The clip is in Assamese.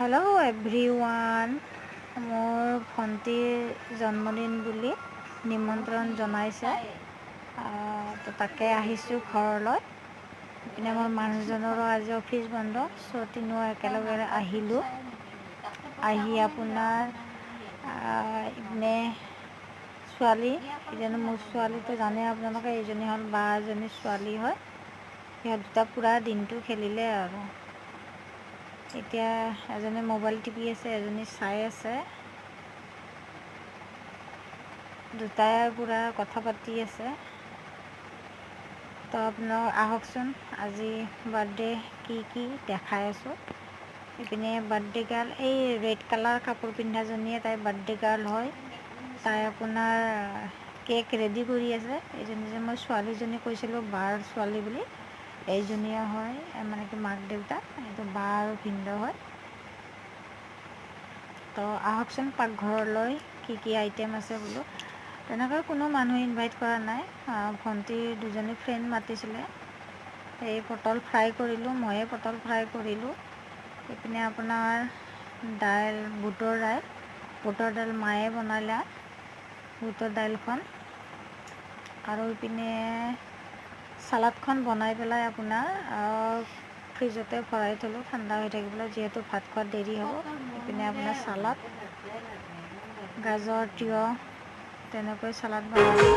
হেল্ল' এভৰিৱান, মোৰ ভণ্টিৰ জন্মদিন বুলি নিমন্ত্ৰণ জনাইছে। তো তাকে আহিছোঁ ঘৰলৈ। ইপিনে মোৰ মানুহজনৰো আজি অফিচ বন্ধ, চ' তিনিও একেলগে আহিলোঁ। আহি আপোনাৰ ইপিনে ছোৱালী, এজনী মোৰ ছোৱালীটো জানে আপোনালোকে, এইজনী হ'ল বা এজনী ছোৱালী হয়। সিহঁত দুটা পূৰা দিনটো খেলিলে আৰু। এতিয়া এজনী মোবাইল টিপি আছে, এজনী চাই আছে। দুটাই পূৰা কথা পাতি আছে। তো আপোনালোক আহকচোন, আজি বাৰ্থডে কি দেখাই আছোঁ। ইপিনে বাৰ্থডে গাৰ্ল, এই ৰেড কালাৰ কাপোৰ পিন্ধাজনীয়ে তাই বাৰ্থডে গাৰ্ল হয়। তাই আপোনাৰ কেক ৰেডি কৰি আছে। এইজনী যে মই ছোৱালীজনী কৈছিলোঁ বাৰ ছোৱালী বুলি, এইজনীয়ে হয়, মানে কি মাক দেউতাক, এইটো বা আৰু ভিনদেউ হয়। তো আহকচোন পাকঘৰলৈ, কি আইটেম আছে বোলো। তেনেকৈ কোনো মানুহ ইনভাইট কৰা নাই। ভণ্টিৰ দুজনী ফ্ৰেণ্ড মাতিছিলে। এই পটল ফ্ৰাই কৰিলোঁ, ময়ে পটল ফ্ৰাই কৰিলোঁ। ইপিনে আপোনাৰ দাইল, বুটৰ দাইল মায়ে বনালে, বুটৰ দাইলখন। আৰু ইপিনে চালাডখন বনাই পেলাই আপোনাৰ ফ্ৰিজতে ভৰাই থ'লোঁ ঠাণ্ডা হৈ থাকিবলৈ, যিহেতু ভাত খোৱাত দেৰি হ'ব। ইপিনে আপোনাৰ চালাড, গাজৰ, তিয়ঁহ, তেনেকৈ চালাড বনালোঁ।